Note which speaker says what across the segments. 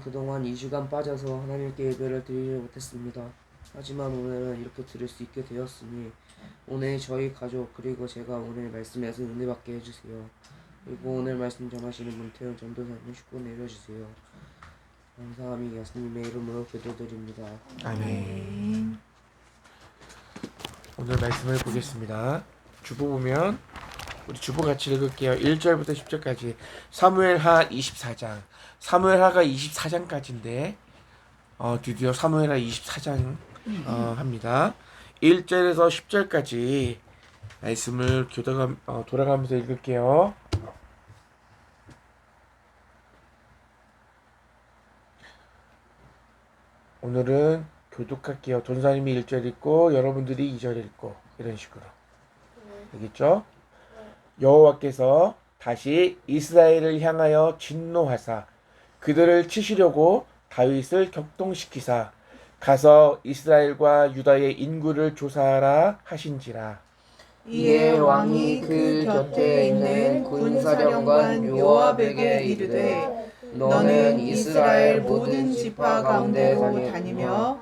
Speaker 1: 그동안 2주간 빠져서 하나님께 예배를 드리지 못했습니다. 하지만 오늘은 이렇게 드릴 수 있게 되었으니 오늘 저희 가족 그리고 제가 오늘 말씀에서 은혜 받게 해주세요. 그리고 오늘 말씀 전하시는 문태현 전도사님 축복 내려주세요. 감사함이 예수님의 이름으로 기도드립니다.
Speaker 2: 아멘. 오늘 말씀을 보겠습니다. 주보 보면 우리 주보 같이 읽을게요. 1절부터 10절까지 사무엘하 24장. 사무엘하가 24장까지인데 드디어 사무엘하 24장 합니다. 1절에서 10절까지 말씀을 돌아가면서 읽을게요. 오늘은 교독할게요. 전사님이 1절 읽고 여러분들이 2절 읽고 이런 식으로. 알겠죠? 여호와께서 다시 이스라엘을 향하여 진노하사 그들을 치시려고 다윗을 격동시키사 가서 이스라엘과 유다의 인구를 조사하라 하신지라.
Speaker 3: 이에 왕이 그 곁에 있는 군사령관 요압에게 이르되 너는 이스라엘 모든 지파 가운데로 다니며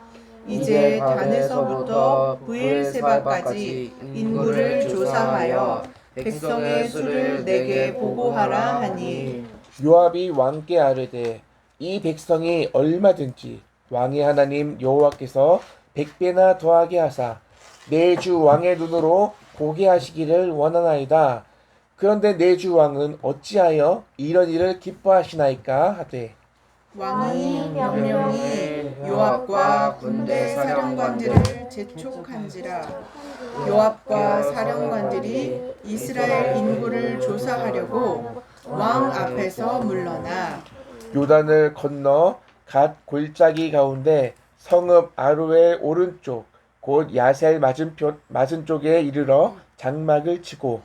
Speaker 3: 이제 단에서부터 브엘세바까지 인구를 조사하여 백성의 수를 내게 보고하라 하니
Speaker 2: 요압이 왕께 아뢰되 이 백성이 얼마든지 왕의 하나님 여호와께서 100배나 더하게 하사 내 주 왕의 눈으로 보게 하시기를 원하나이다. 그런데 내 주 왕은 어찌하여 이런 일을 기뻐하시나이까 하되
Speaker 3: 왕이 명령이 요압과 군대 사령관들을 재촉한지라. 요압과 사령관들이 이스라엘 인구를 조사하려고 왕 앞에서 물러나
Speaker 2: 요단을 건너 갓 골짜기 가운데 성읍 아루엘 오른쪽 곧 야셀 맞은 쪽에 이르러 장막을 치고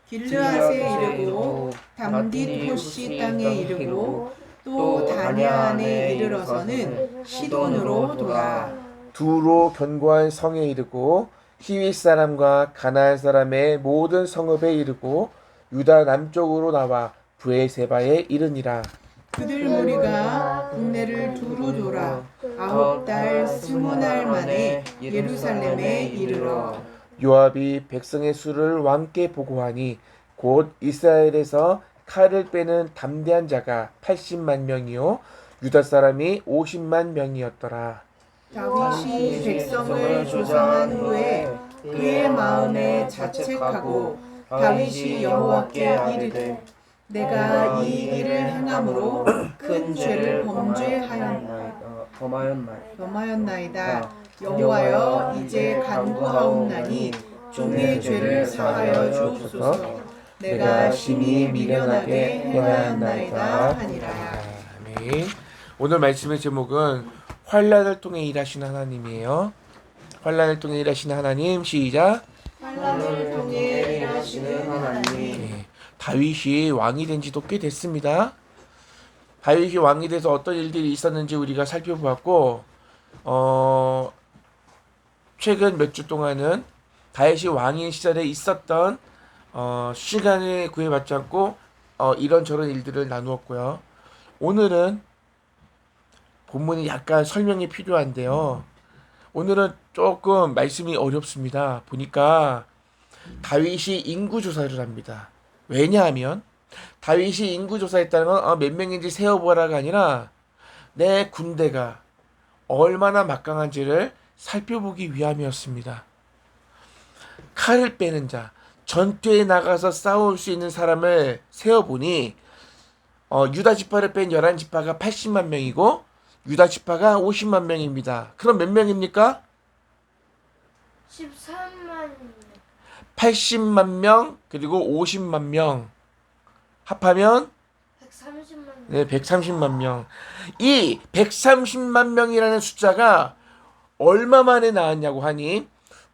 Speaker 3: 길르앗에 이르고 담딧 호시 땅에 이르고 또 다냐안에 이르러서는 시돈으로 돌아
Speaker 2: 두로 견고한 성에 이르고 히윗 사람과 가나안 사람의 모든 성읍에 이르고 유다 남쪽으로 나와 브에세바에 이르니라.
Speaker 3: 그들 무리가 국내를 두루 돌아 9달 20날 만에 예루살렘에 이르러
Speaker 2: 요압이 백성의 수를 왕께 보고하니 곧 이스라엘에서 칼을 빼는 담대한 자가 80만 명이요 유다 사람이 50만 명이었더라.
Speaker 3: 다윗이 백성을 조사한 후에 그의 마음에 자책하고 다윗이 여호와께 이르되 내가 이 일을 행함으로 큰 죄를 범하였나이다. 여호와여 이제 간구하옵나니 종의 죄를 사하여 주옵소서. 내가 심히 미련하게 행하였나이다 하니라.
Speaker 2: 아멘. 오늘 말씀의 제목은 환난을 통해 일하시는 하나님이에요. 환난을 통해 일하시는 하나님. 시작.
Speaker 3: 환난을 통해 일하시는 하나님.
Speaker 2: 네. 다윗이 왕이 된 지도 꽤 됐습니다. 다윗이 왕이 돼서 어떤 일들이 있었는지 우리가 살펴보았고 최근 몇 주 동안은 다윗이 왕인 시절에 있었던 시간을 구애받지 않고 이런저런 일들을 나누었고요. 오늘은 본문이 약간 설명이 필요한데요. 오늘은 조금 말씀이 어렵습니다. 보니까 다윗이 인구조사를 합니다. 왜냐하면 다윗이 인구조사했다는 건 몇 명인지 세어보라가 아니라 내 군대가 얼마나 막강한지를 살펴보기 위함이었습니다. 칼을 빼는 자, 전투에 나가서 싸울 수 있는 사람을 세어보니 유다 지파를 뺀 11지파가 80만 명이고 유다 지파가 50만 명입니다. 그럼 몇 명입니까?
Speaker 4: 13만
Speaker 2: 80만 명 그리고 50만 명 합하면
Speaker 4: 130만
Speaker 2: 네, 130만 명. 이 130만 명이라는 숫자가 얼마 만에 나왔냐고 하니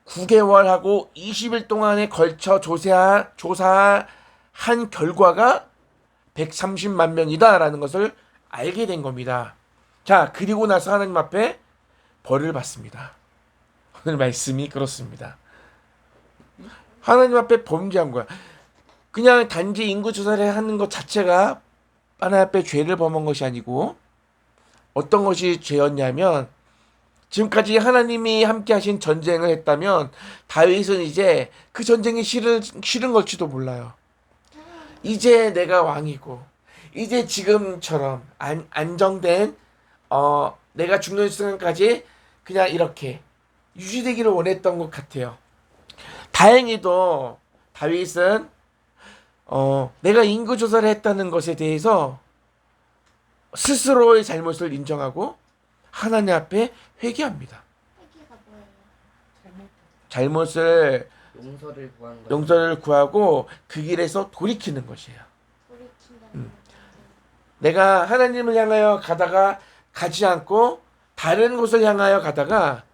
Speaker 2: 9개월하고 20일 동안에 걸쳐 조사한 결과가 130만 명이다라는 것을 알게 된 겁니다. 자, 그리고 나서 하나님 앞에 벌을 받습니다. 오늘 말씀이 그렇습니다. 하나님 앞에 범죄한 거야. 그냥 단지 인구 조사를 하는 것 자체가 하나님 앞에 죄를 범한 것이 아니고 어떤 것이 죄였냐면 지금까지 하나님이 함께 하신 전쟁을 했다면 다윗은 이제 그 전쟁이 싫은 걸지도 몰라요. 이제 내가 왕이고 이제 지금처럼 안정된 내가 죽는 순간까지 그냥 이렇게 유지되기를 원했던 것 같아요. 다행히도 다윗은 내가 인구 조사를 했다는 것에 대해서 스스로의 잘못을 인정하고 하나님 앞에 회개합니다.
Speaker 4: 회개가 뭐예요?
Speaker 2: 잘못을
Speaker 1: 용서를 구하는 거예요.
Speaker 2: 용서를 구하고 그 길에서 돌이키는 것이에요.
Speaker 4: 돌이킨다는 거.
Speaker 2: 내가 하나님을 향하여 가다가 가지 않고 다른 곳을 향하여 가다가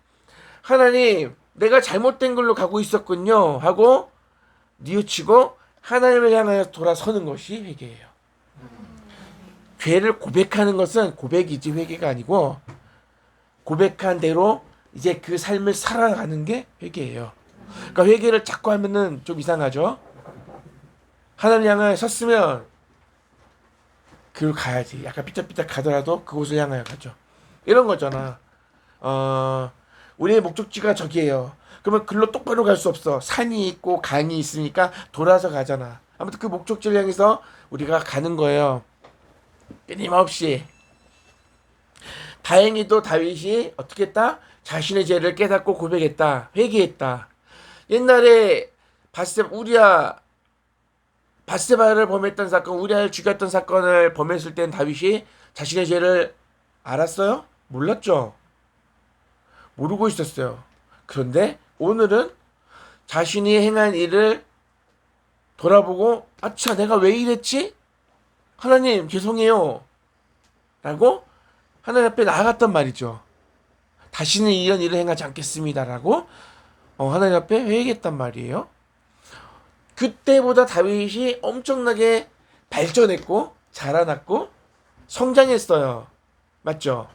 Speaker 2: 하나님 내가 잘못된 걸로 가고 있었군요 하고 뉘우치고 하나님을 향하여 돌아서는 것이 회개예요. 죄를 고백하는 것은 고백이지 회개가 아니고 고백한 대로 이제 그 삶을 살아가는 게 회개예요. 그러니까 회개를 자꾸 하면은 좀 이상하죠. 하나님 향하여 섰으면 그걸 가야지. 약간 삐딱삐딱 가더라도 그곳을 향하여 가죠. 이런 거잖아. 우리의 목적지가 저기예요. 그러면 글로 똑바로 갈 수 없어. 산이 있고 강이 있으니까 돌아서 가잖아. 아무튼 그 목적지를 향해서 우리가 가는 거예요. 끊임없이. 다행히도 다윗이 어떻게 했다? 자신의 죄를 깨닫고 고백했다. 회개했다. 옛날에 바세바를 범했던 사건, 우리아를 죽였던 사건을 범했을 땐 다윗이 자신의 죄를 알았어요? 몰랐죠. 모르고 있었어요. 그런데 오늘은 자신이 행한 일을 돌아보고 아차 내가 왜 이랬지? 하나님 죄송해요 라고 하나님 앞에 나아갔단 말이죠. 다시는 이런 일을 행하지 않겠습니다 라고 하나님 앞에 회개했단 말이에요. 그때보다 다윗이 엄청나게 발전했고 자라났고 성장했어요. 맞죠?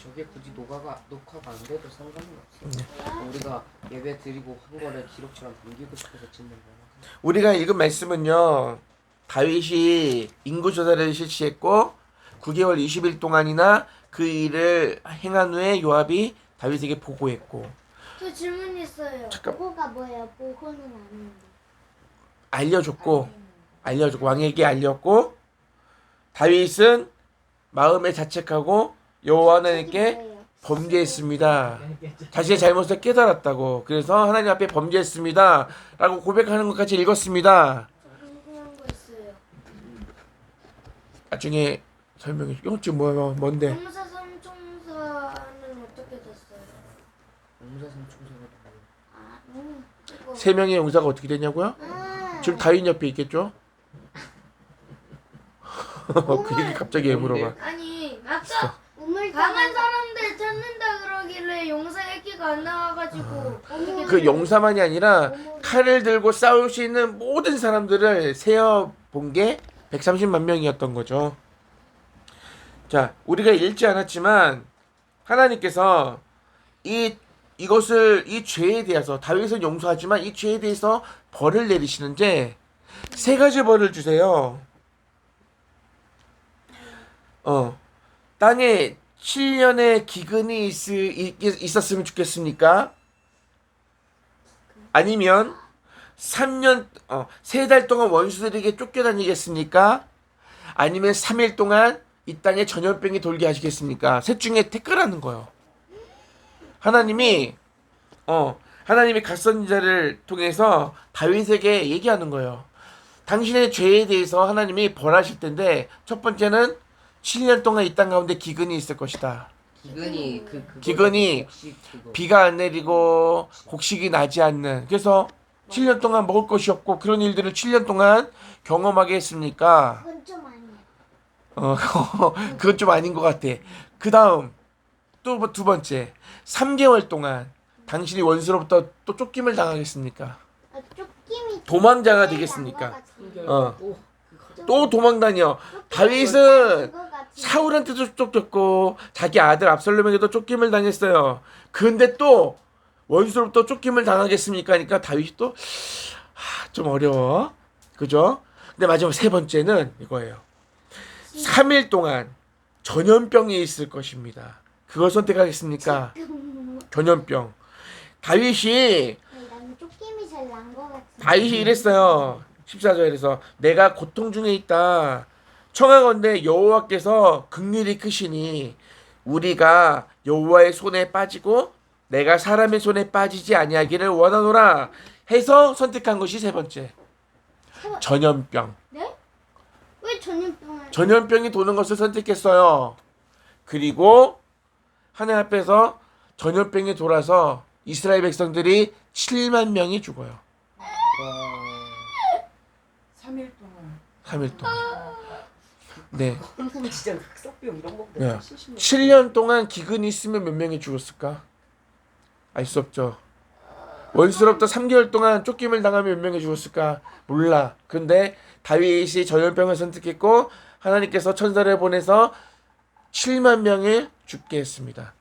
Speaker 1: 저게 굳이 녹화가 안 돼도 상관은 없어요. 우리가 예배 드리고 한 거를 기록처럼 남기고 싶어서 찍는 거야.
Speaker 2: 우리가 읽은 말씀은요. 다윗이 인구조사를 실시했고 9개월 20일 동안이나 그 일을 행한 후에 요압이 다윗에게 보고했고
Speaker 4: 저 질문 있어요.
Speaker 2: 잠깐.
Speaker 4: 보고가 뭐예요? 보고는 아닌데.
Speaker 2: 알려줬고 왕에게 알렸고 다윗은 마음에 자책하고 여호와 하나님께
Speaker 4: 뭐예요?
Speaker 2: 범죄했습니다. 자신의 잘못을 깨달았다고. 그래서 하나님 앞에 범죄했습니다 라고 고백하는 것까지 읽었습니다.
Speaker 4: 궁금한 거 있어요.
Speaker 2: 나중에 설명해. 이건 지금 뭔데?
Speaker 4: 용사 삼총사는 어떻게 됐어요?
Speaker 1: 용사삼 총사가 누구예요?
Speaker 4: 아, 이거.
Speaker 2: 세 명의 용사가 어떻게 됐냐고요? 지금 다윗 옆에 있겠죠? 그 얘기 갑자기 왜 물어봐?
Speaker 4: 아니 아까 강한 사람들 찾는다 그러길래 용사 얘기가 안 나와가지고
Speaker 2: 그 용사만이 아니라 칼을 들고 싸울 수 있는 모든 사람들을 세어 본 게 130만 명이었던 거죠. 자, 우리가 읽지 않았지만 하나님께서 이 죄에 대해서 다윗은 용서하지만 이 죄에 대해서 벌을 내리시는데 세 가지 벌을 주세요. 땅에 7년의 기근이 있었으면 좋겠습니까? 아니면 3달 동안 원수들에게 쫓겨다니겠습니까? 아니면 3일 동안 이 땅에 전염병이 돌게 하시겠습니까? 셋 중에 택하라는 거예요. 하나님이 갓선지자를 통해서 다윗에게 얘기하는 거예요. 당신의 죄에 대해서 하나님이 벌하실 텐데 첫 번째는 7년 동안 이 땅 가운데 기근이 있을 것이다. 기근이 비가 안 내리고 곡식이 나지 않는. 그래서 7년 동안 먹을 것이 없고 그런 일들을 7년 동안 경험하게 했습니까?
Speaker 4: 그건 좀 아니야.
Speaker 2: 그건 좀 아닌 것 같아. 그 다음 또 두 번째 3개월 동안 당신이 원수로부터 또 쫓김을 당하겠습니까?
Speaker 4: 쫓김이
Speaker 2: 도망자가 되겠습니까? 또 도망다녀. 다윗은 사울한테도 쫓겼고 자기 아들 압살롬에게도 쫓김을 당했어요. 근데 또 원수로부터 쫓김을 당하겠습니까? 하니까 다윗이 또 좀 어려워. 그죠? 근데 마지막 세 번째는 이거예요. 3일 동안 전염병이 있을 것입니다. 그걸 선택하겠습니까? 전염병. 다윗이
Speaker 4: 난 쫓김이 제일 난 것 같아.
Speaker 2: 다윗이 이랬어요. 14절에서 내가 고통 중에 있다. 청하건대 여호와께서 긍휼히 크시니 우리가 여호와의 손에 빠지고 내가 사람의 손에 빠지지 아니하기를 원하노라 해서 선택한 것이 세 번째. 전염병.
Speaker 4: 네? 왜 전염병을?
Speaker 2: 전염병이 도는 것을 선택했어요. 그리고 하나님 앞에서 전염병이 돌아서 이스라엘 백성들이 7만 명이 죽어요.
Speaker 3: 3일 동안
Speaker 2: 3일 동안. 네.
Speaker 1: 그럼 진짜 흑석병 이런 거
Speaker 2: 네. 7년 동안 기근이 있으면 몇 명이 죽었을까? 알 수 없죠. 원수로부터 3개월 동안 쫓김을 당하면 몇 명이 죽었을까? 몰라. 근데 다윗이 전염병을 선택했고 하나님께서 천사를 보내서 7만 명을 죽게 했습니다.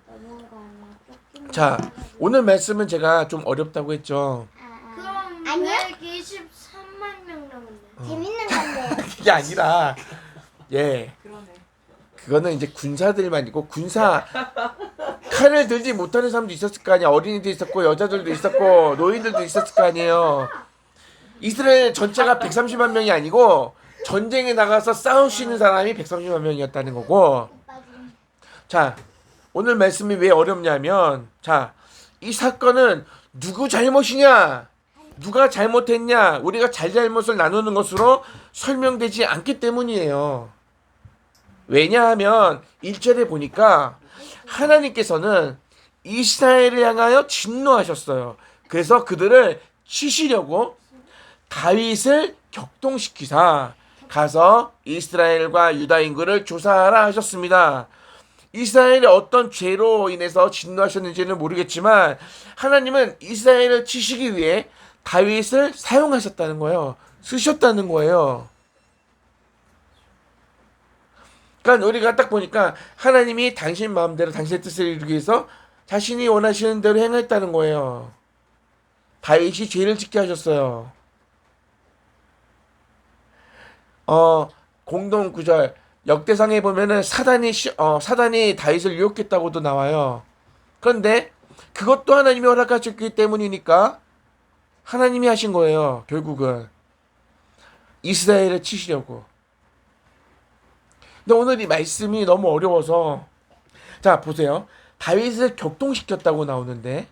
Speaker 4: 너무한 거 아니야? 쫓김을
Speaker 2: 자,
Speaker 4: 당하고.
Speaker 2: 오늘 말씀은 제가 좀 어렵다고 했죠.
Speaker 4: 그럼
Speaker 5: 아니야?
Speaker 4: 왜 23만 명 남았네?
Speaker 5: 재밌는 건데.
Speaker 2: 그게 아니라 예.
Speaker 3: 그러네.
Speaker 2: 그거는 이제 군사들만이고 군사 칼을 들지 못하는 사람도 있었을 거 아니야. 어린이도 있었고 여자들도 있었고 노인들도 있었을 거 아니에요. 이스라엘 전체가 130만 명이 아니고 전쟁에 나가서 싸우시는 사람이 130만 명이었다는 거고. 자, 오늘 말씀이 왜 어렵냐면 자, 이 사건은 누구 잘못이냐? 누가 잘못했냐? 우리가 잘잘못을 나누는 것으로 설명되지 않기 때문이에요. 왜냐하면 1절에 보니까 하나님께서는 이스라엘을 향하여 진노하셨어요. 그래서 그들을 치시려고 다윗을 격동시키사 가서 이스라엘과 유다 인구를 조사하라 하셨습니다. 이스라엘이 어떤 죄로 인해서 진노하셨는지는 모르겠지만 하나님은 이스라엘을 치시기 위해 다윗을 사용하셨다는 거예요. 쓰셨다는 거예요. 그러니까 우리가 딱 보니까 하나님이 당신 마음대로 당신의 뜻을 이루기 위해서 자신이 원하시는 대로 행했다는 거예요. 다윗이 죄를 짓게 하셨어요. 공동 구절 역대상에 보면은 사단이 다윗을 유혹했다고도 나와요. 그런데 그것도 하나님이 허락하셨기 때문이니까 하나님이 하신 거예요. 결국은 이스라엘을 치시려고. 근데 오늘 이 말씀이 너무 어려워서 자 보세요. 다윗을 격동시켰다고 나오는데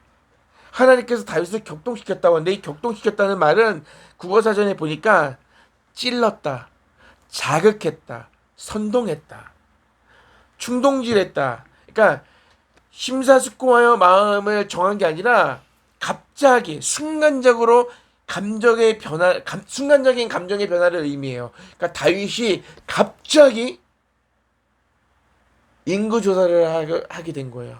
Speaker 2: 하나님께서 다윗을 격동시켰다고 하는데 이 격동시켰다는 말은 국어사전에 보니까 찔렀다, 자극했다, 선동했다, 충동질했다. 그러니까 심사숙고하여 마음을 정한 게 아니라 갑자기 순간적으로 순간적인 감정의 변화를 의미해요. 그러니까 다윗이 갑자기 인구 조사를 하게 된 거예요.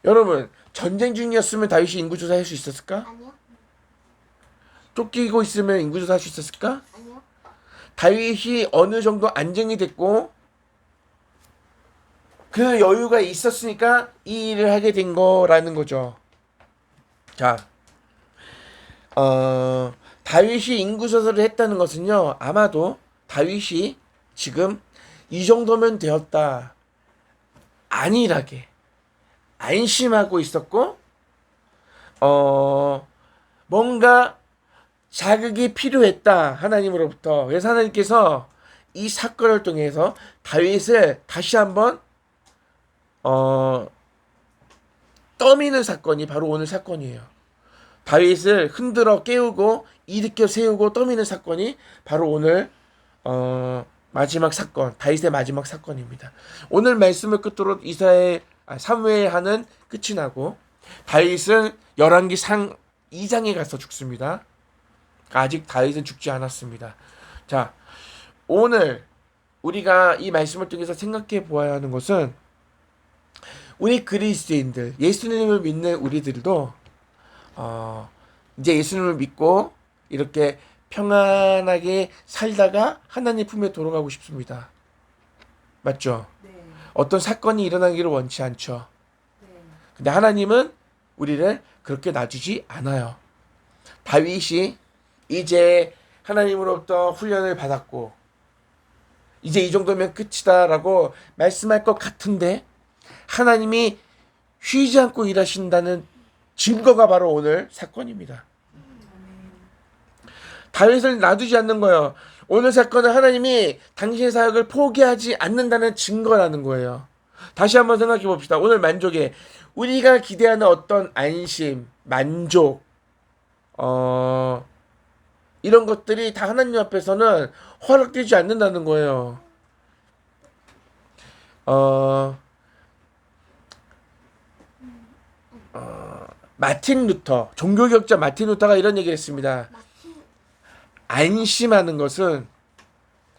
Speaker 2: 여러분, 전쟁 중이었으면 다윗이 인구 조사할 수 있었을까?
Speaker 5: 아니요.
Speaker 2: 쫓기고 있으면 인구 조사할 수 있었을까?
Speaker 5: 아니요.
Speaker 2: 다윗이 어느 정도 안정이 됐고 그 여유가 있었으니까 이 일을 하게 된 거라는 거죠. 자, 다윗이 인구 조사를 했다는 것은요, 아마도 다윗이 지금 이 정도면 되었다, 안일하게 안심하고 있었고, 뭔가 자극이 필요했다, 하나님으로부터. 그래서 하나님께서 이 사건을 통해서 다윗을 다시 한번 떠미는 사건이 바로 오늘 사건이에요. 다윗을 흔들어 깨우고 일으켜 세우고 떠미는 사건이 바로 오늘 마지막 사건, 다윗의 마지막 사건입니다. 오늘 말씀을 끝으로 사무엘하는 끝이 나고 다윗은 열왕기 상 2장에 가서 죽습니다. 아직 다윗은 죽지 않았습니다. 자, 오늘 우리가 이 말씀을 통해서 생각해 보아야 하는 것은 우리 그리스도인들, 예수님을 믿는 우리들도 이제 예수님을 믿고 이렇게 평안하게 살다가 하나님 품에 돌아가고 싶습니다. 맞죠?
Speaker 3: 네.
Speaker 2: 어떤 사건이 일어나기를 원치 않죠.
Speaker 3: 네.
Speaker 2: 근데 하나님은 우리를 그렇게 놔주지 않아요. 다윗이 이제 하나님으로부터 훈련을 받았고 이제 이 정도면 끝이다라고 말씀할 것 같은데 하나님이 쉬지 않고 일하신다는 증거가 바로 오늘 사건입니다. 다윗을 놔두지 않는 거예요. 오늘 사건은 하나님이 당신의 사역을 포기하지 않는다는 증거라는 거예요. 다시 한번 생각해 봅시다. 오늘 만족에 우리가 기대하는 어떤 안심, 만족, 이런 것들이 다 하나님 앞에서는 허락되지 않는다는 거예요. 마틴 루터, 종교개혁자 마틴 루터가 이런 얘기를 했습니다. 안심하는 것은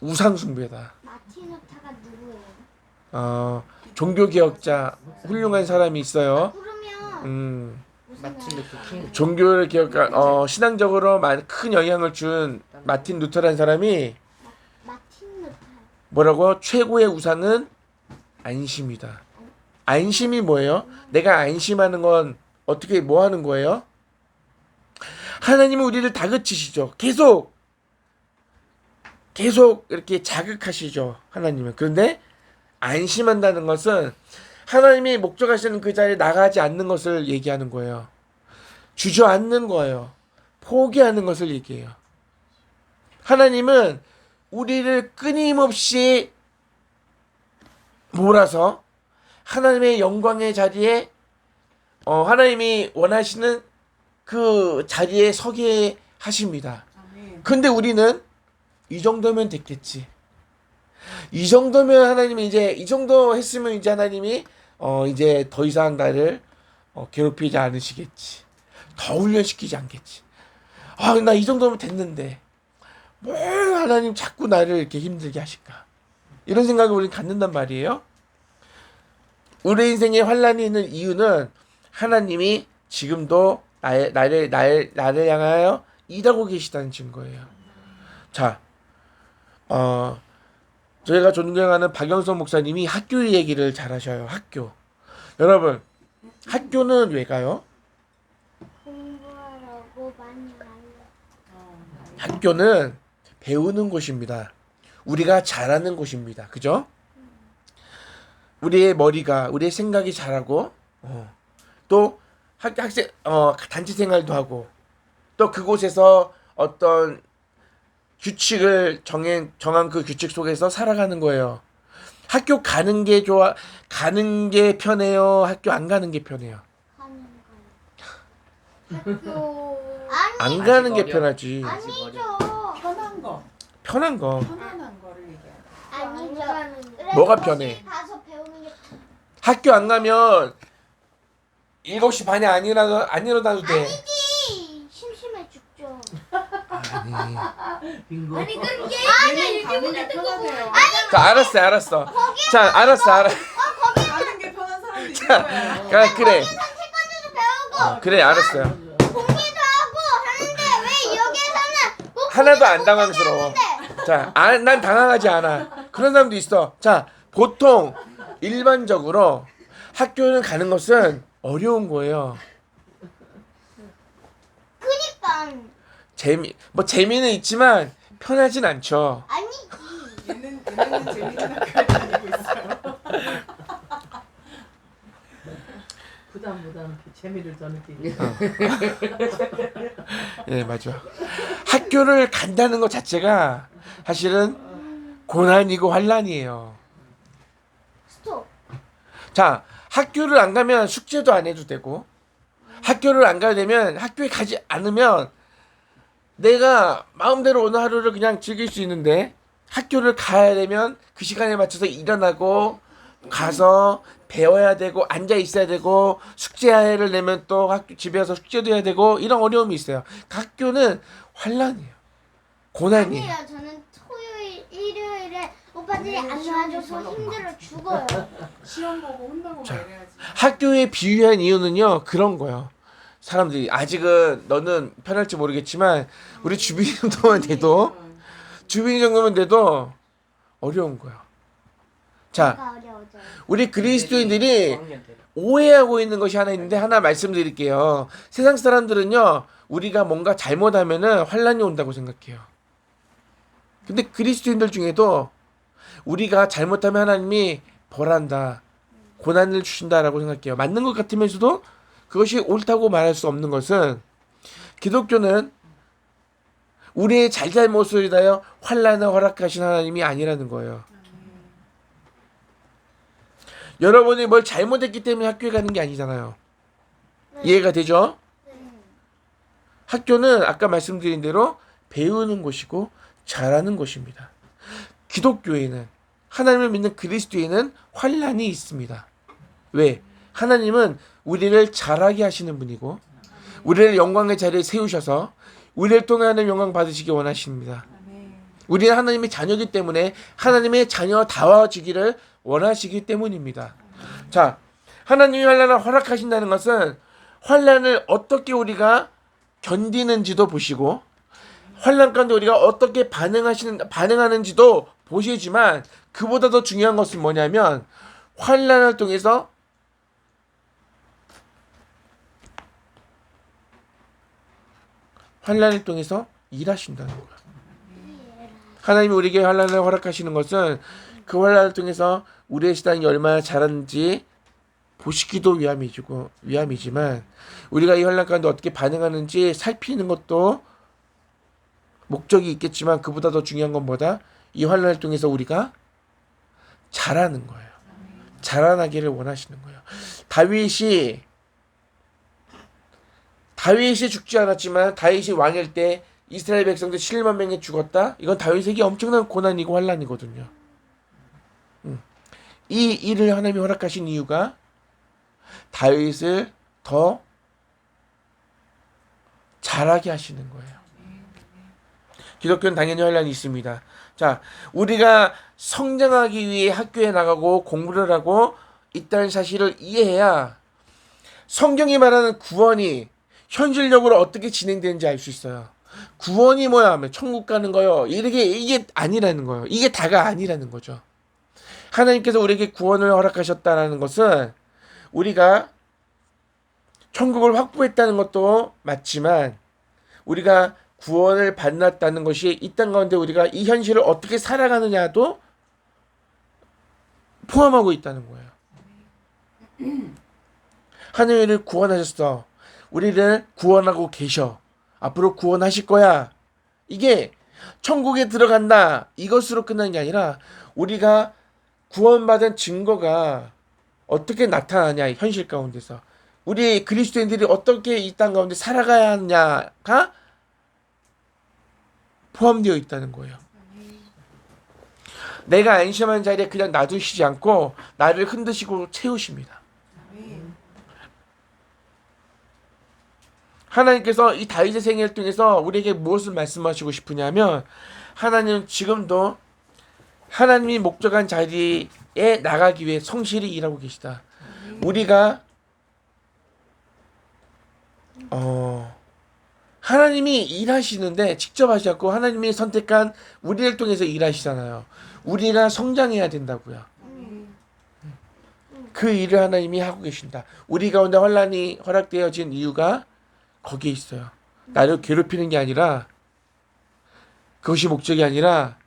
Speaker 2: 우상숭배다.
Speaker 4: 마티노타가 누구예요?
Speaker 2: 종교개혁자 훌륭한 사람이 있어요.
Speaker 4: 그러면 무슨
Speaker 1: 마틴 루터 킹.
Speaker 2: 종교를 신앙적으로 큰 영향을 준 마틴 루터라는 사람이
Speaker 4: 마티노타
Speaker 2: 뭐라고? 최고의 우상은 안심이다. 안심이 뭐예요? 내가 안심하는 건 어떻게 뭐 하는 거예요? 하나님은 우리를 다그치시죠. 계속 이렇게 자극하시죠. 하나님은. 그런데 안심한다는 것은 하나님이 목적하시는 그 자리에 나가지 않는 것을 얘기하는 거예요. 주저앉는 거예요. 포기하는 것을 얘기해요. 하나님은 우리를 끊임없이 몰아서 하나님의 영광의 자리에 하나님이 원하시는 그 자리에 서게 하십니다.
Speaker 3: 아멘.
Speaker 2: 근데 우리는 이 정도면 됐겠지. 이 정도면 하나님이 이제 이 정도 했으면 이제 하나님이 이제 더 이상 나를 괴롭히지 않으시겠지. 더 훈련시키지 않겠지. 나 이 정도면 됐는데 뭘 하나님 자꾸 나를 이렇게 힘들게 하실까? 이런 생각을 우리는 갖는단 말이에요. 우리 인생에 환란이 있는 이유는 하나님이 지금도 나를 향하여 일하고 계시다는 증거예요. 자, 저희가 존경하는 박영선 목사님이 학교 얘기를 잘하셔요. 학교. 여러분, 학교는 왜 가요?
Speaker 4: 공부하라고 많이 말려.
Speaker 2: 학교는 배우는 곳입니다. 우리가 잘하는 곳입니다. 그죠? 우리의 머리가, 우리의 생각이 자라고, 또 학생 단체 생활도 하고, 또 그곳에서 어떤 규칙을 정한 그 규칙 속에서 살아가는 거예요. 학교 가는 게 가는 게 편해요? 학교 안 가는 게 편해요?
Speaker 4: 하는 거요. 학교
Speaker 2: 안 가는 게
Speaker 1: 어려.
Speaker 2: 편하지.
Speaker 4: 아니죠.
Speaker 3: 편한 거.
Speaker 2: 편한 거.
Speaker 3: 편안한 거를 얘기하는
Speaker 4: 아니죠.
Speaker 2: 뭐가 편해?
Speaker 4: 가서 배우는 게
Speaker 2: 학교 안 가면 7시 반에 안 일어나도 돼.
Speaker 4: 아니지. 심심해 죽죠.
Speaker 2: 아니.
Speaker 1: 빙고.
Speaker 4: 아니 그게
Speaker 3: 얘는 가는 게 편하대요.
Speaker 2: 자, 알았어. 자, 알았어.
Speaker 3: 가는 게 편한 사람도 있는 거야.
Speaker 2: 그래.
Speaker 4: 산책관에서 배우고
Speaker 2: 그래, 알았어요.
Speaker 4: 공기도 하고 하는데 왜 여기서는 꼭
Speaker 2: 하나도 안 당황스러워. 자, 난 당황하지 않아. 그런 사람도 있어. 자, 보통 일반적으로 학교는 가는 것은 어려운 거예요.
Speaker 4: 그니까
Speaker 2: 재미는 있지만 편하진 않죠.
Speaker 4: 아니지.
Speaker 3: 얘는 재밌는 학교에 다니고 있어요.
Speaker 5: 부담 재미를 더 느끼고.
Speaker 2: 예, 맞아. 학교를 간다는 것 자체가 사실은 고난이고 환란이에요.
Speaker 4: 스톱.
Speaker 2: 자, 학교를 안 가면 숙제도 안 해도 되고, 학교를 안 가게 되면 학교에 가지 않으면 내가 마음대로 오늘 하루를 그냥 즐길 수 있는데, 학교를 가야 되면 그 시간에 맞춰서 일어나고 가서 배워야 되고 앉아 있어야 되고 숙제를 내면 또 집에 와서 숙제도 해야 되고 이런 어려움이 있어요. 학교는 환란이에요. 고난이에요.
Speaker 4: 아니에요. 저는 토요일, 일요일에 오빠들이 안 와줘서 힘들어 죽어요.
Speaker 3: 시험 보고 혼나고 막 이래야지.
Speaker 2: 학교에 비유한 이유는요 그런 거예요. 사람들이 아직은 너는 편할지 모르겠지만 우리 주빈이 정도만 돼도 어려운 거야. 자,
Speaker 4: 내가 어려워져요.
Speaker 2: 우리 그리스도인들이
Speaker 1: 5학년 때.
Speaker 2: 오해하고 있는 것이 하나 있는데 하나 말씀드릴게요. 세상 사람들은요, 우리가 뭔가 잘못하면은 환란이 온다고 생각해요. 근데 그리스도인들 중에도 우리가 잘못하면 하나님이 벌한다, 고난을 주신다라고 생각해요. 맞는 것 같으면서도 그것이 옳다고 말할 수 없는 것은 기독교는 우리의 잘잘못을 위하여 환란을 허락하신 하나님이 아니라는 거예요. 여러분이 뭘 잘못했기 때문에 학교에 가는 게 아니잖아요. 이해가 되죠? 학교는 아까 말씀드린 대로 배우는 곳이고 잘하는 곳입니다. 기독교에는, 하나님을 믿는 그리스도에는 환란이 있습니다. 왜? 하나님은 우리를 잘하게 하시는 분이고 우리를 영광의 자리에 세우셔서 우리를 통해 하나님 영광 받으시기 원하십니다. 우리는 하나님의 자녀이기 때문에 하나님의 자녀다워지기를 원하시기 때문입니다. 자, 하나님이 환란을 허락하신다는 것은 환란을 어떻게 우리가 견디는지도 보시고 환란 가운데 우리가 어떻게 반응하는지도 보시지만 그보다 더 중요한 것은 뭐냐면 환란을 통해서 일하신다는 거야. 하나님이 우리에게 환란을 허락하시는 것은 그 환란을 통해서 우리의 신앙이 얼마나 잘하는지 보시기도 위함이지만 우리가 이 환란 가운데 어떻게 반응하는지 살피는 것도 목적이 있겠지만 그보다 더 중요한 건 뭐다? 이 환란을 통해서 우리가 자라는 거예요. 자라나기를 원하시는 거예요. 다윗이 죽지 않았지만 다윗이 왕일 때 이스라엘 백성들 7만 명이 죽었다? 이건 다윗에게 엄청난 고난이고 환란이거든요. 이 일을 하나님이 허락하신 이유가 다윗을 더 잘하게 하시는 거예요. 기독교는 당연히 환란이 있습니다. 자, 우리가 성장하기 위해 학교에 나가고 공부를 하고 있다는 사실을 이해해야 성경이 말하는 구원이 현실적으로 어떻게 진행되는지 알 수 있어요. 구원이 뭐야 하면 천국 가는 거요. 이게 아니라는 거예요. 이게 다가 아니라는 거죠. 하나님께서 우리에게 구원을 허락하셨다는 것은 우리가 천국을 확보했다는 것도 맞지만 우리가 구원을 받았다는 것이 이 땅 가운데 우리가 이 현실을 어떻게 살아가느냐도 포함하고 있다는 거예요. 하나님을 구원하셨어. 우리를 구원하고 계셔. 앞으로 구원하실 거야. 이게 천국에 들어간다. 이것으로 끝나는 게 아니라 우리가 구원받은 증거가 어떻게 나타나냐. 현실 가운데서. 우리 그리스도인들이 어떻게 이 땅 가운데 살아가야 하냐가 포함되어 있다는 거예요. 내가 안심한 자리에 그냥 놔두시지 않고 나를 흔드시고 채우십니다. 하나님께서 이 다윗의 생애를 통해서 우리에게 무엇을 말씀하시고 싶으냐면 하나님은 지금도 하나님이 목적한 자리에 나가기 위해 성실히 일하고 계시다. 우리가 하나님이 일하시는데 직접 하지 않고 하나님이 선택한 우리를 통해서 일하시잖아요. 우리가 성장해야 된다고요. 그 일을 하나님이 하고 계신다. 우리 가운데 환란이 허락되어진 이유가 거기에 있어요. 나를 괴롭히는 게 아니라 그것이 목적이 아니라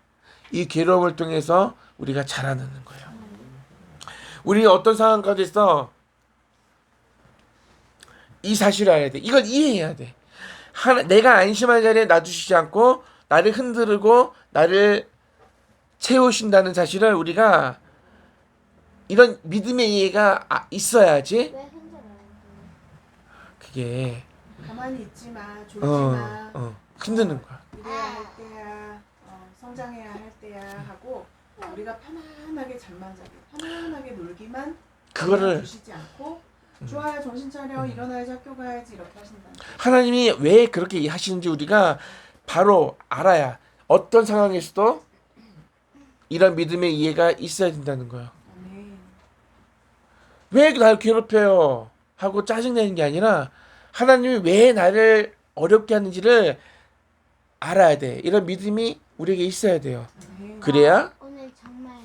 Speaker 2: 이 괴로움을 통해서 우리가 자라나는 거예요. 우리 어떤 상황 가운데서 이 사실을 알아야 돼. 이걸 이해해야 돼. 내가 안심한 자리에 놔두시지 않고 나를 흔들고 나를 채우신다는 사실을 우리가 이런 믿음의 이해가 있어야지.
Speaker 4: 왜 흔들어요?
Speaker 2: 그게
Speaker 3: 가만히 있지 마, 졸지 마.
Speaker 2: 흔드는 거야.
Speaker 3: 이래야 할 때야, 성장해야 할 때야 하고 우리가 편안하게 잠만 자게, 편안하게 놀기만
Speaker 2: 그거를
Speaker 3: 주시지 않고 좋아요, 정신 차려, 일어나야지, 학교 가야지 이렇게 하신다.
Speaker 2: 하나님이 왜 그렇게 하시는지 우리가 바로 알아야 어떤 상황에서도 이런 믿음의 이해가 있어야 된다는 거예요.
Speaker 3: 아멘.
Speaker 2: 왜 날 괴롭혀요? 하고 짜증내는 게 아니라 하나님이 왜 나를 어렵게 하는지를 알아야 돼. 이런 믿음이 우리에게 있어야 돼요.
Speaker 3: 아멘.
Speaker 2: 그래야
Speaker 4: 오늘 정말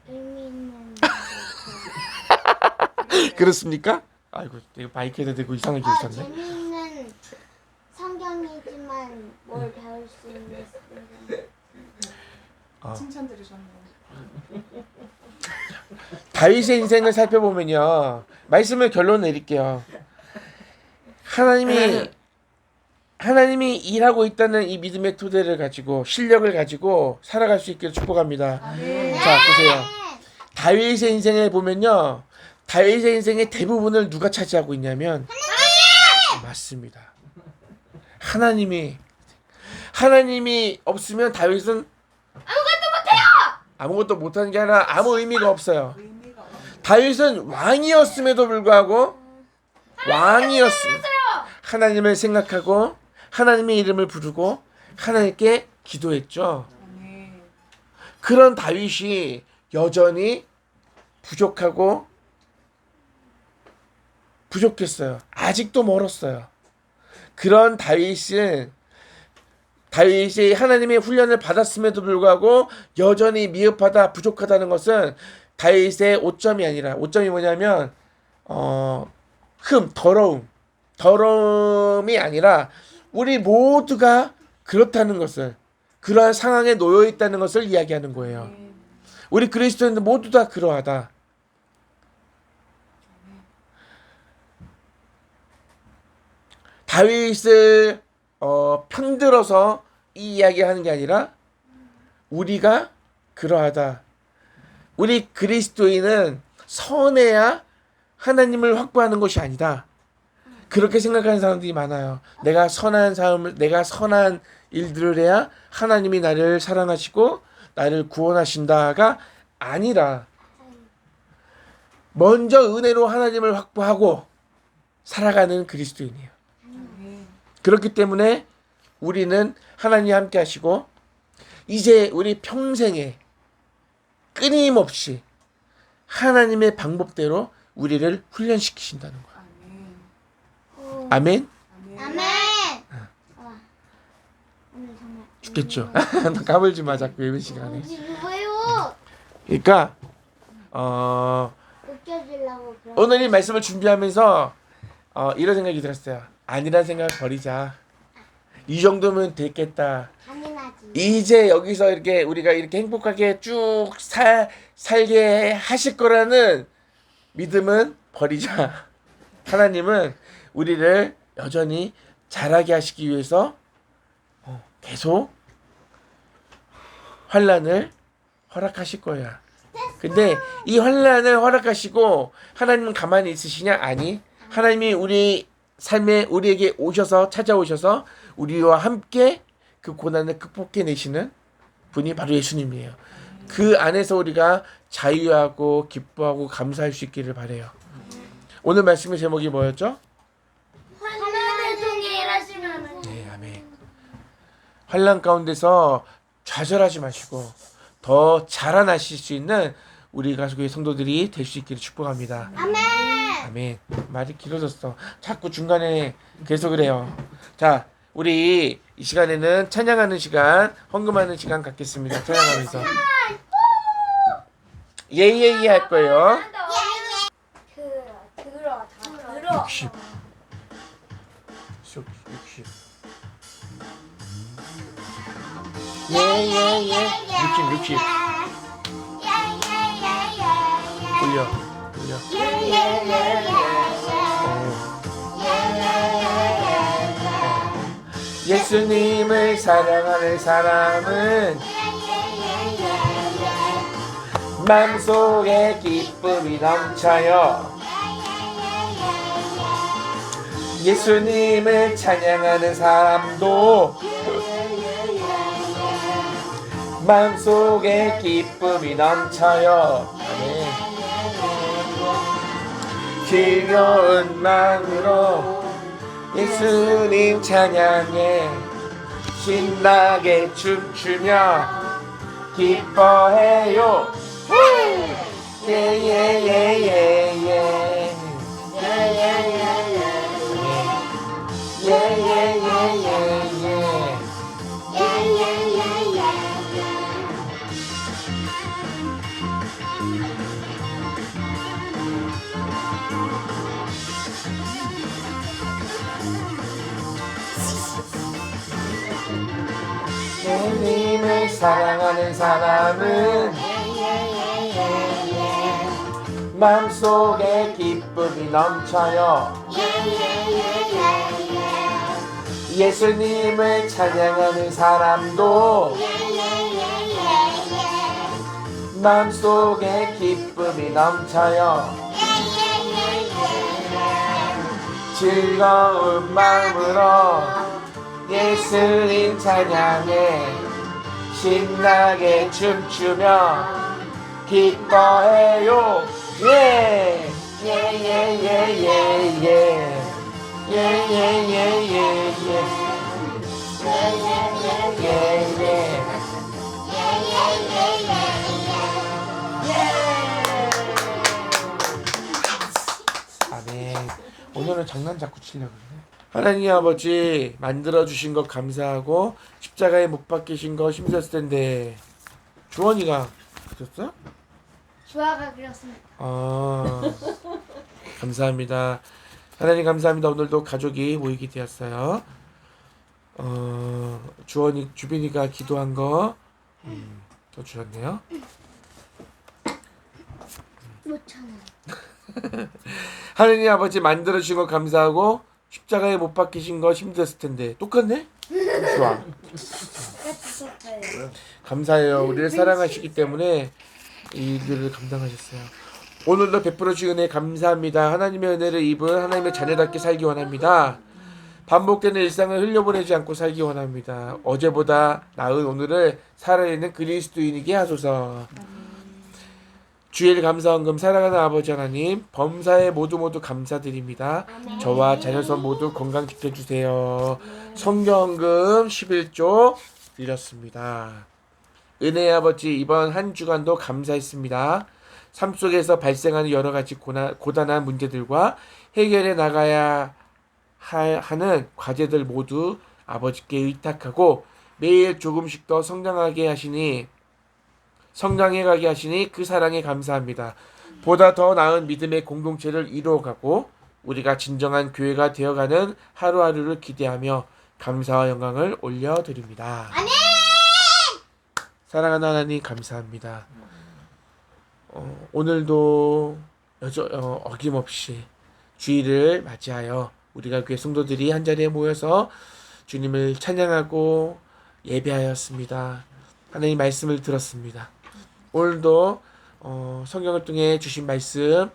Speaker 4: 의미 있는
Speaker 2: 그렇습니까? 아이고, 내가 마이크에다 대고 이상하게 있었네.
Speaker 4: 재미있는 성경이지만 뭘 배울 수 있는
Speaker 3: 칭찬 들으셨네요.
Speaker 2: 다윗의 인생을 살펴보면요, 말씀을 결론 내릴게요. 하나님이 일하고 있다는 이 믿음의 토대를 가지고 실력을 가지고 살아갈 수 있기를 축복합니다.
Speaker 3: 아멘.
Speaker 2: 자, 보세요. 다윗의 인생을 보면요, 다윗의 인생의 대부분을 누가 차지하고 있냐면 맞습니다. 하나님이 없으면 다윗은 아무것도 못하는 게 아니라 아무 의미가 없어요.
Speaker 3: 의미가 없는
Speaker 2: 다윗은 왕이었음에도 불구하고 하나님을 생각하고 하나님의 이름을 부르고 하나님께 기도했죠.
Speaker 3: 아멘.
Speaker 2: 그런 다윗이 여전히 부족했어요. 아직도 멀었어요. 그런 다윗이 하나님의 훈련을 받았음에도 불구하고 여전히 미흡하다, 부족하다는 것은 다윗의 오점이 아니라, 오점이 뭐냐면 더러움이 아니라 우리 모두가 그렇다는 것을, 그러한 상황에 놓여 있다는 것을 이야기하는 거예요.
Speaker 3: 아멘.
Speaker 2: 우리 그리스도인들 모두 다 그러하다. 다윗을 편들어서 이 이야기하는 게 아니라 우리가 그러하다. 우리 그리스도인은 선해야 하나님을 확보하는 것이 아니다. 그렇게 생각하는 사람들이 많아요. 내가 선한 일들을 해야 하나님이 나를 사랑하시고 나를 구원하신다가 아니라 먼저 은혜로 하나님을 확보하고 살아가는 그리스도인이에요.
Speaker 3: 아멘.
Speaker 2: 그렇기 때문에 우리는 하나님이 함께 하시고 이제 우리 평생에 끊임없이 하나님의 방법대로 우리를 훈련시키신다는 거야.
Speaker 3: 아멘.
Speaker 2: 아멘?
Speaker 3: 아멘.
Speaker 4: 아멘. 오늘 정말
Speaker 2: 죽겠죠. 너 까불지 마 자꾸 예배 시간에.
Speaker 4: 왜요?
Speaker 2: 그러니까
Speaker 4: 웃겨주려고 그런.
Speaker 2: 오늘 이 말씀을 준비하면서 이런 생각이 들었어요. 아니란 생각을 버리자. 이 정도면 됐겠다.
Speaker 4: 당연하지.
Speaker 2: 이제 여기서 이렇게 우리가 이렇게 행복하게 쭉 살게 하실 거라는 믿음은 버리자. 하나님은 우리를 여전히 자라게 하시기 위해서 계속 환난을 허락하실 거야. 근데 이 환난을 허락하시고 하나님은 가만히 있으시냐? 아니. 하나님이 우리 삶에 우리에게 찾아오셔서 우리와 함께 그 고난을 극복해내시는 분이 바로 예수님이에요. 그 안에서 우리가 자유하고 기뻐하고 감사할 수 있기를 바라요. 오늘 말씀의 제목이 뭐였죠?
Speaker 4: 환난을 통해 일하시면.
Speaker 2: 네, 아멘. 환난 가운데서 좌절하지 마시고 더 자라나실 수 있는 우리 가족의 성도들이 될 수 있기를 축복합니다.
Speaker 4: 아멘.
Speaker 2: 아멘. 말이 길어졌어. 자꾸 중간에 계속을 해요. 자, 우리 이 시간에는 찬양하는 시간, 헌금하는 시간 갖겠습니다. 찬양하면서 예예예 할 거예요.
Speaker 4: 들어.
Speaker 2: 60 예예예 60 올려 예수님을 사랑하는 사람은 마음속에 기쁨이 넘쳐요. 예수님을 찬양하는 사람도 마음속에 기쁨이 넘쳐요. 아멘. 즐거운 마음으로 예수님 찬양해 신나게 춤추며 기뻐해요. 예예예예예. 사랑하는 사람은 마음속에 기쁨이 넘쳐요. 예수님을 찬양하는 사람도 마음속에 기쁨이 넘쳐요. 즐거운 마음으로 예수님 찬양해 신나게 춤추며 기뻐해요. 예! 예, 예, 예, 예, 예. 예, 예, 예, 예, 예. 예, 예, 예. 아멘. 오늘은 장난 자꾸 치려고 그러네. 하나님 아버지 만들어주신 것 감사하고 십자가에 못 박히신 거 힘들었을 텐데 주원이가 그렸어?
Speaker 4: 주아가 그렸습니다.
Speaker 2: 감사합니다. 하나님 감사합니다. 오늘도 가족이 모이게 되었어요. 주빈이가 기도한 거 또 주셨네요.
Speaker 4: 5,000원.
Speaker 2: 하나님 아버지 만들어주신 거 감사하고 십자가에 못 박히신 거 힘들었을 텐데 똑같네? 좋아. 감사해요. 우리를 사랑하시기 때문에 이 일을 감당하셨어요. 오늘도 베풀어 주신 은혜 감사합니다. 하나님의 은혜를 입은 하나님의 자녀답게 살기 원합니다. 반복되는 일상을 흘려보내지 않고 살기 원합니다. 어제보다 나은 오늘을 살아내는 그리스도인이게 하소서. 주일 감사헌금 사랑하는 아버지 하나님 범사에 모두 감사드립니다. 저와 자녀선 모두 건강 지켜주세요. 성경헌금 11조 드렸습니다. 은혜의 아버지 이번 한 주간도 감사했습니다. 삶 속에서 발생하는 여러 가지 고단한 문제들과 해결해 나가야 하는 과제들 모두 아버지께 의탁하고 매일 조금씩 더 성장해 가게 하시니 그 사랑에 감사합니다. 보다 더 나은 믿음의 공동체를 이루어가고 우리가 진정한 교회가 되어가는 하루하루를 기대하며 감사와 영광을 올려드립니다. 아멘! 사랑하는 하나님 감사합니다. 오늘도 어김없이 주일을 맞이하여 우리가 교회 성도들이 한자리에 모여서 주님을 찬양하고 예배하였습니다. 하나님 말씀을 들었습니다. 오늘도 성경을 통해 주신 말씀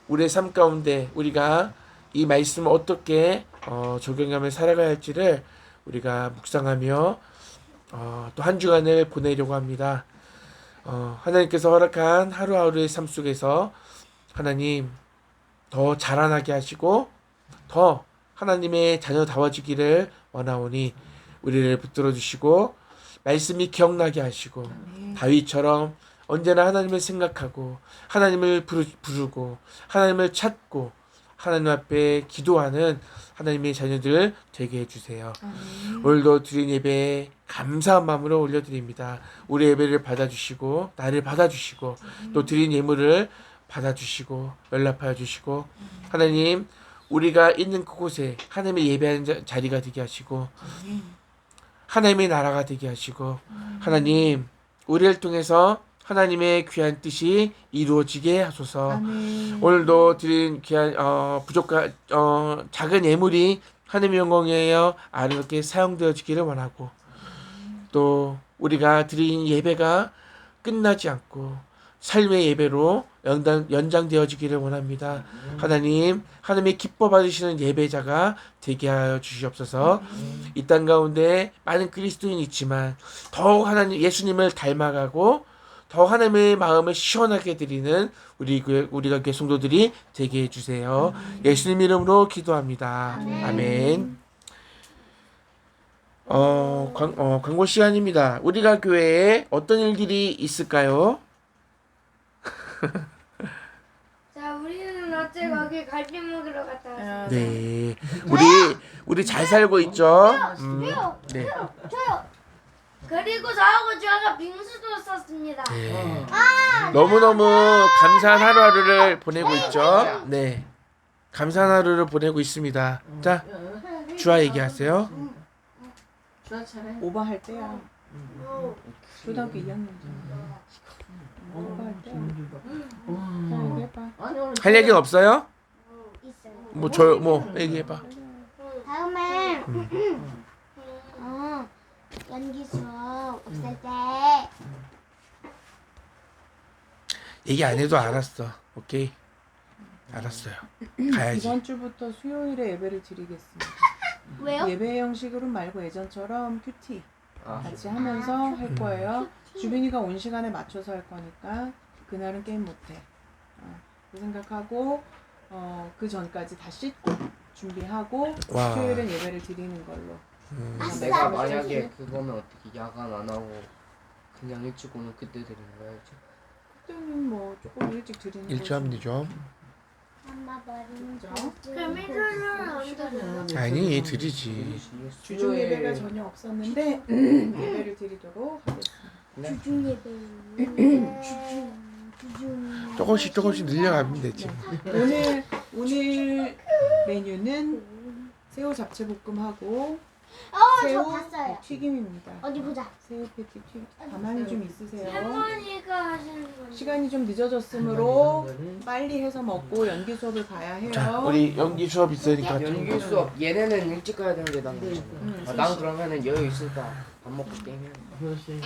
Speaker 2: 우리의 삶 가운데 우리가 이 말씀을 어떻게 적용하며 살아가야 할지를 우리가 묵상하며 또 한 주간을 보내려고 합니다. 하나님께서 허락한 하루하루의 삶 속에서 하나님 더 자라나게 하시고 더 하나님의 자녀다워지기를 원하오니 우리를 붙들어 주시고 말씀이 기억나게 하시고 다윗처럼 언제나 하나님을 생각하고 하나님을 부르고 하나님을 찾고 하나님 앞에 기도하는 하나님의 자녀들 되게 해주세요. 오늘도 드린 예배에 감사한 마음으로 올려드립니다. 우리 예배를 받아주시고 나를 받아주시고 또 드린 예물을 받아주시고 연락하여 주시고 하나님 우리가 있는 그곳에 하나님의 예배하는 자리가 되게 하시고 하나님의 나라가 되게 하시고 하나님 우리를 통해서 하나님의 귀한 뜻이 이루어지게 하소서. 아멘. 오늘도 드린 귀한 부족한 작은 예물이 하나님의 영광에 아름답게 사용되어지기를 원하고 또 우리가 드린 예배가 끝나지 않고 삶의 예배로 연장되어지기를 원합니다. 하나님, 하나님의 기뻐 받으시는 예배자가 되게 하여 주시옵소서. 이 땅 가운데 많은 그리스도인이 있지만 더욱 하나님 예수님을 닮아가고 더 하나님의 마음을 시원하게 드리는 우리가 교회 성도들이 되게 해주세요. 예수님 이름으로 기도합니다. 아멘. 광고 시간입니다. 우리가 교회에 어떤 일들이 있을까요?
Speaker 4: 자, 우리는 어째 거기 갈비 먹으러 갔다 왔어요.
Speaker 2: 네, 우리 잘 살고 있죠. 네.
Speaker 4: 저요. 그리고 저하고 주아가 빙수도 썼습니다.
Speaker 2: 네. 너무너무 감사한 하루하루를 보내고 있죠. 네, 감사한 하루를 보내고 있습니다. 자, 주아 얘기하세요.
Speaker 3: 오버할 때야. 초등학교 2학년이잖아. 오빠 할 때. 자, 얘기해봐.
Speaker 2: 할 얘기 없어요?
Speaker 4: 있어요.
Speaker 2: 뭐 얘기해봐.
Speaker 4: 다음에 연기 수업 없을 때
Speaker 2: 얘기 안 해도 알았어. 오케이. 알았어요. 가야지.
Speaker 3: 이번 주부터 수요일에 예배를 드리겠습니다.
Speaker 4: 왜요?
Speaker 3: 예배 형식으로 말고 예전처럼 큐티
Speaker 1: 아,
Speaker 3: 같이 하면서 할 거예요. 주빈이가 온 시간에 맞춰서 할 거니까 그날은 게임 못해. 그 생각하고 그 전까지 다 씻고 준비하고
Speaker 2: 와.
Speaker 3: 수요일엔 예배를 드리는 걸로.
Speaker 4: 아싸.
Speaker 1: 내가 만약에 그거면 어떻게 야간 안 하고 그냥 일찍 오면 그때 드리는 거야 이제?
Speaker 3: 그때는 뭐 조금 일찍 드리는 거지.
Speaker 2: 일주하면 되죠.
Speaker 4: 엄마 머리는
Speaker 3: 그죠?
Speaker 4: 그럼 일주일은 안 드려요?
Speaker 2: 아니 얘 드리지.
Speaker 3: 주중 예배가 전혀 없었는데 예배를 드리도록 하겠습니다.
Speaker 4: 주중 예배.
Speaker 2: 조금씩 늘려가면 되지.
Speaker 3: 오늘 메뉴는 새우 잡채볶음하고
Speaker 4: 저
Speaker 3: 새우
Speaker 4: 봤어요.
Speaker 3: 튀김입니다.
Speaker 4: 어디 보자.
Speaker 3: 새우 패티 튀김. 가만히 좀 있으세요.
Speaker 4: 할머니가 하시는 거.
Speaker 3: 시간이 좀 늦어졌으므로 빨리 해서 먹고 연기 수업을 가야 해요.
Speaker 2: 자, 우리 연기 수업 있으니까
Speaker 1: 연기 수업 얘네는 일찍 가야 되는 게 난 괜찮아. 난
Speaker 3: 셋시.
Speaker 1: 그러면은 여유 있으니까 밥 먹고 게임해.
Speaker 4: 아니.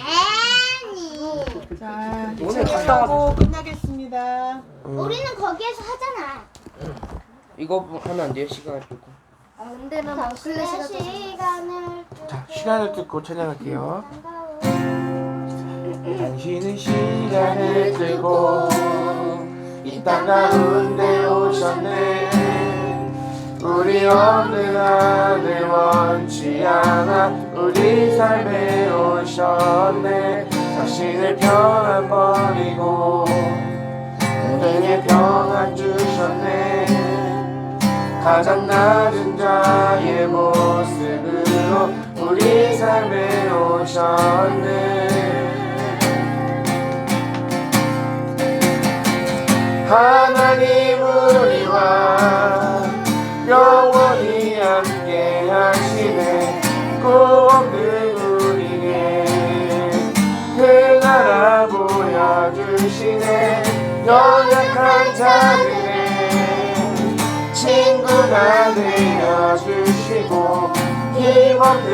Speaker 3: 자,
Speaker 1: 오늘
Speaker 3: 이제
Speaker 1: 갔다
Speaker 3: 하고 끝나겠습니다.
Speaker 4: 우리는 거기에서 하잖아.
Speaker 1: 이거 하면 안 돼요 시간 두고.
Speaker 4: 근데 난 클래 시간을
Speaker 2: 자, 시간을 듣고 찬양할게요. 당신은 시간을 들고 이 땅 가운데 오셨네. 우리 없는 하늘 원치 않아 우리 삶에 오셨네. 자신의 평안 버리고 내게 평안 주셨네. 가장 낮은 자의 모습으로 우리 삶에 오셨네. 하나님 우리와 영원히 함께 하시네. 구원은 우리에게 그 나라 보여주시네. 연약한 자들의 친구가 되어주시고 힘없는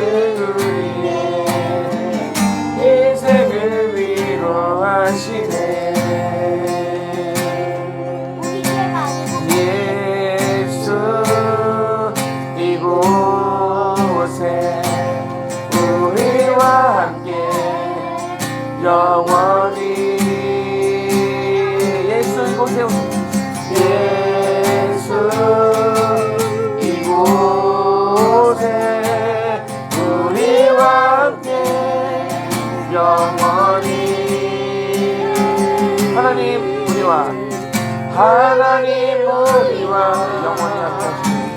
Speaker 2: 우리의 인생을 위로하시네. 예수 이곳에 우리와 함께 영원히 예수 이곳에 예수 이곳에 우리와 함께 영원히 하나님 우리와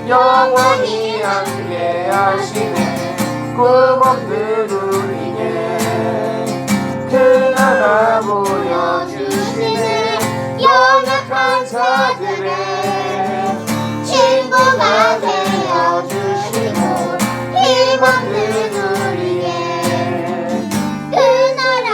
Speaker 2: 영원히 함께 하시네. 꿈없는 우리에게 그 나라 보여주시네. 연약한 자들의 친구가 되어주시고 힘없는 우리의
Speaker 4: 그 나라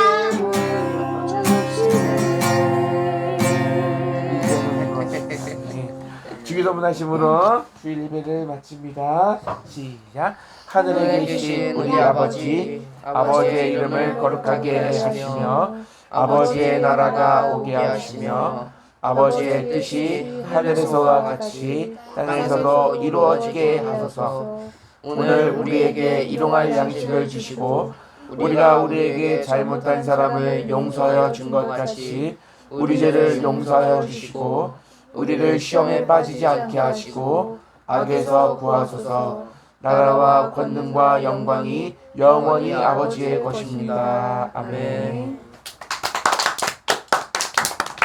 Speaker 2: 주기도문하심으로 주일 예배를 마칩니다. 시작. 하늘에 계신 우리 아버지, 아버지의 이름을 거룩하게 하시며 아버지의 나라가 오게 하시며 아버지의 뜻이 하늘에서와 같이 땅에서도 이루어지게 하소서. 오늘 우리에게 일용할 양식을 주시고 우리가 우리에게 잘못한 사람을 용서하여 준 것 같이 우리 죄를 용서하여 주시고 우리를 시험에 빠지지 않게 하시고 악에서 구하소서. 나라와 권능과 영광이 영원히 아버지의 것입니다. 아멘.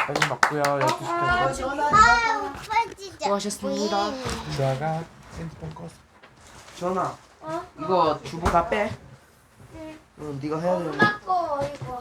Speaker 2: 빨리 먹고요. 12시까지.
Speaker 4: 오빠 진짜.
Speaker 1: 수고하셨습니다.
Speaker 2: 주아가 핸드폰 껐어.
Speaker 1: 전화. 이거 주부 다 빼. 응, 네가 해야 돼.
Speaker 4: 엄마 거 이거.